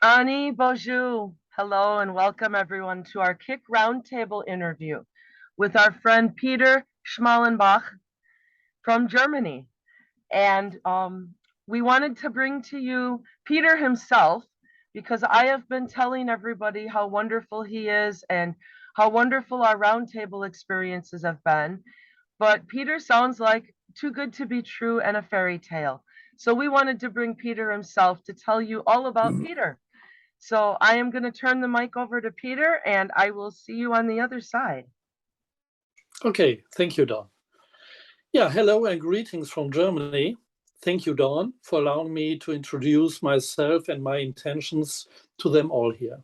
Ani, bonjour. Hello and welcome everyone to our KICC Roundtable interview with our friend Peter Schmalenbach from Germany. And we wanted to bring to you Peter himself because I have been telling everybody how wonderful he is and how wonderful our roundtable experiences have been. But Peter sounds like too good to be true and a fairy tale. So we wanted to bring Peter himself to tell you all about Peter. So I am going to turn the mic over to Peter and I will see you on the other side. Okay, thank you, Dawn. Yeah, hello and greetings from Germany. Thank you, Dawn, for allowing me to introduce myself and my intentions to them all here.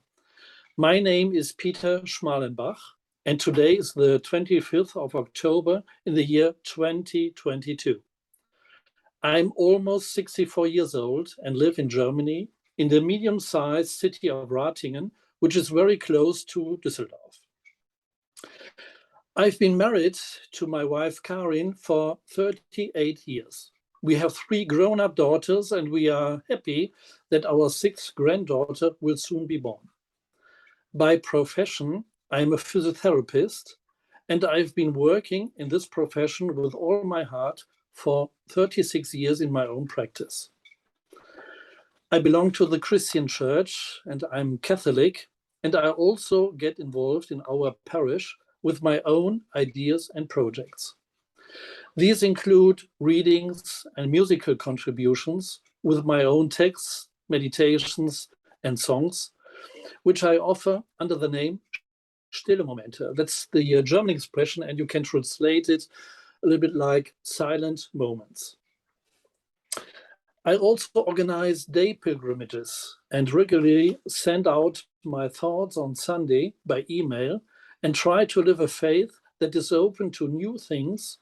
My name is Peter Schmalenbach, and today is the 25th of October in the year 2022. I'm almost 64 years old and live in Germany in the medium-sized city of Ratingen, which is very close to Düsseldorf. I've been married to my wife Karin for 38 years. We have 3 grown-up daughters and we are happy that our 6th granddaughter will soon be born. By profession, I'm a physiotherapist and I've been working in this profession with all my heart for 36 years in my own practice. I belong to the Christian Church and I'm Catholic, and I also get involved in our parish with my own ideas and projects. These include readings and musical contributions with my own texts, meditations, and songs, which I offer under the name Stille Momente. That's the German expression, and you can translate it a little bit like silent moments. I also organize day pilgrimages and regularly send out my thoughts on Sunday by email and try to live a faith that is open to new things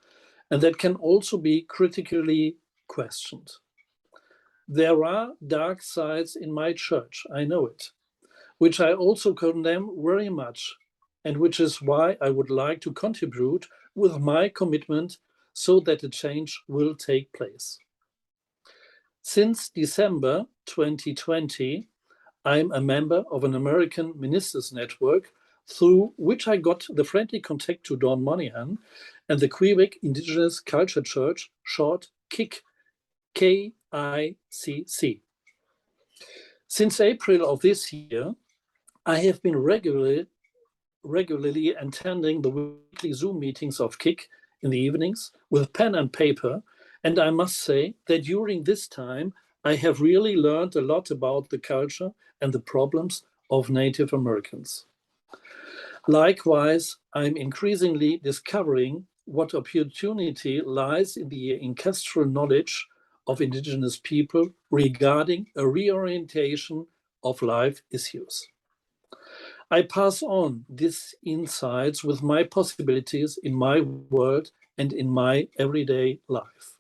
and that can also be critically questioned. There are dark sides in my church, I know it, which I also condemn very much, and which is why I would like to contribute with my commitment so that a change will take place. Since December 2020, I'm a member of an American ministers network through which I got the friendly contact to Dawn Moneyhan and the Quebec Indigenous Culture Church, short KICC, K-I-C-C. Since April of this year, I have been regularly attending the weekly Zoom meetings of KICC in the evenings with pen and paper, and I must say that during this time, I have really learned a lot about the culture and the problems of Native Americans. Likewise, I'm increasingly discovering what opportunity lies in the ancestral knowledge of Indigenous people regarding a reorientation of life issues. I pass on these insights with my possibilities in my world and in my everyday life.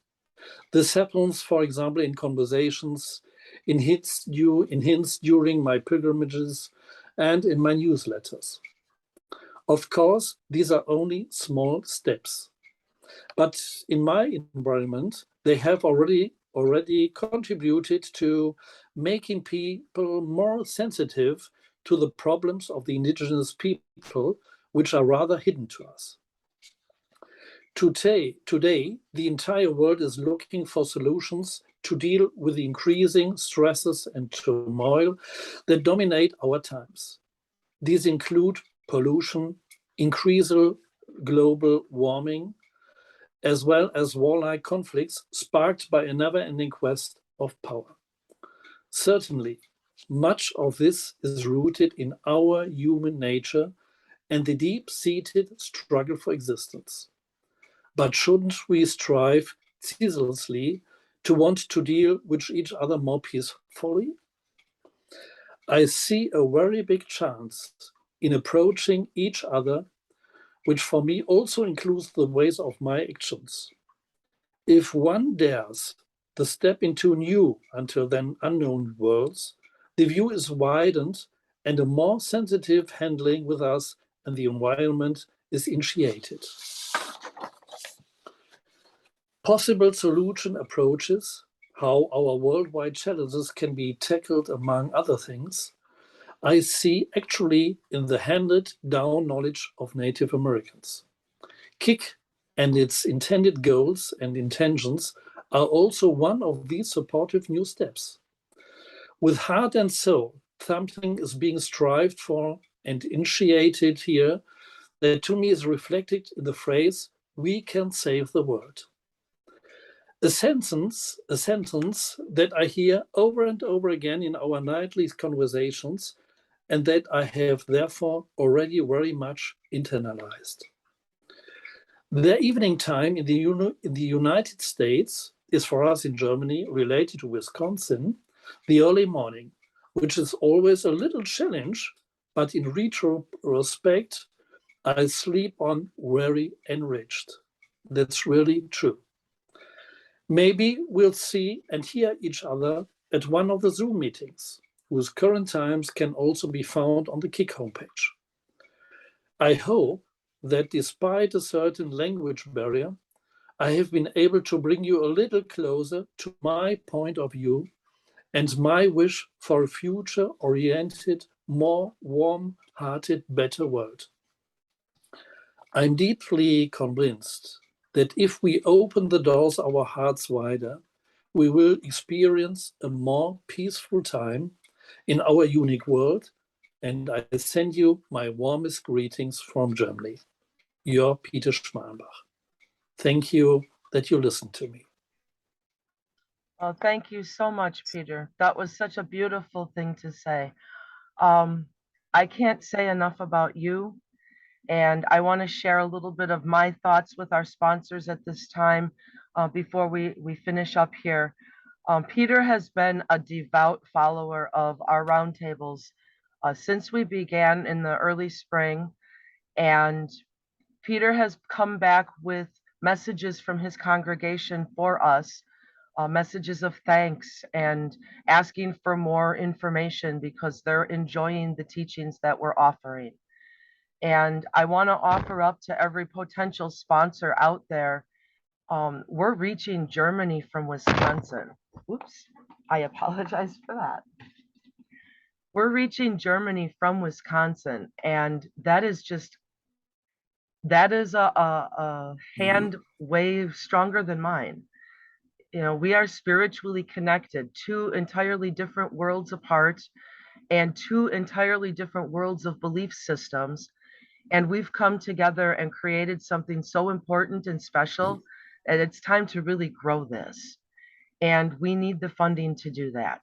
This happens, for example, in conversations, in hints during my pilgrimages, and in my newsletters. Of course, these are only small steps, but in my environment, they have already contributed to making people more sensitive to the problems of the indigenous people, which are rather hidden to us. Today, the entire world is looking for solutions to deal with the increasing stresses and turmoil that dominate our times. These include pollution, increasing global warming, as well as warlike conflicts sparked by a never-ending quest of power. Certainly, much of this is rooted in our human nature and the deep-seated struggle for existence. But shouldn't we strive ceaselessly to want to deal with each other more peacefully? I see a very big chance in approaching each other, which for me also includes the ways of my actions. If one dares to step into new, until then unknown worlds, the view is widened and a more sensitive handling with us and the environment is initiated. Possible solution approaches, how our worldwide challenges can be tackled, among other things, I see actually in the handed down knowledge of Native Americans. KICC and its intended goals and intentions are also one of these supportive new steps. With heart and soul, something is being strived for and initiated here that to me is reflected in the phrase, "We can save the world." A sentence that I hear over and over again in our nightly conversations, and that I have therefore already very much internalized. The evening time in the United States is for us in Germany, related to Wisconsin, the early morning, which is always a little challenge, but in retrospect, I sleep on very enriched. That's really true. Maybe we'll see and hear each other at one of the Zoom meetings, whose current times can also be found on the KICC homepage. I hope that despite a certain language barrier, I have been able to bring you a little closer to my point of view and my wish for a future-oriented, more warm-hearted, better world. I'm deeply convinced that if we open the doors of our hearts wider, we will experience a more peaceful time in our unique world, and I send you my warmest greetings from Germany. Your Peter Schmalenbach. Thank you that you listened to me. Well, thank you so much, Peter. That was such a beautiful thing to say. I can't say enough about you, and I want to share a little bit of my thoughts with our sponsors at this time before we finish up here. Peter has been a devout follower of our roundtables since we began in the early spring, and Peter has come back with messages from his congregation for us, messages of thanks and asking for more information because they're enjoying the teachings that we're offering. And I want to offer up to every potential sponsor out there, we're reaching Germany from Wisconsin. Whoops, I apologize for that. We're reaching Germany from Wisconsin, and that is a hand wave stronger than mine. You know, we are spiritually connected, two entirely different worlds apart and two entirely different worlds of belief systems. And we've come together and created something so important and special that it's time to really grow this. And we need the funding to do that.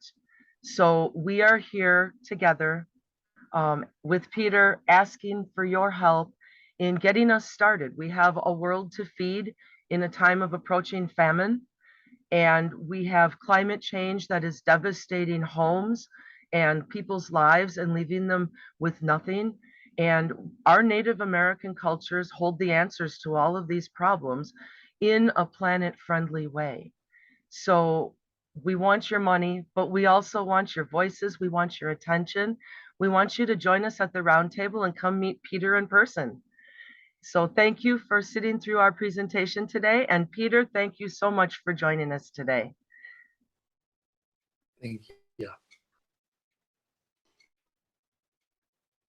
So we are here together with Peter, asking for your help in getting us started. We have a world to feed in a time of approaching famine, and we have climate change that is devastating homes and people's lives and leaving them with nothing. And our Native American cultures hold the answers to all of these problems in a planet-friendly way. So we want your money, but we also want your voices. We want your attention. We want you to join us at the round table and come meet Peter in person. So thank you for sitting through our presentation today. And Peter, thank you so much for joining us today. Thank you. Yeah.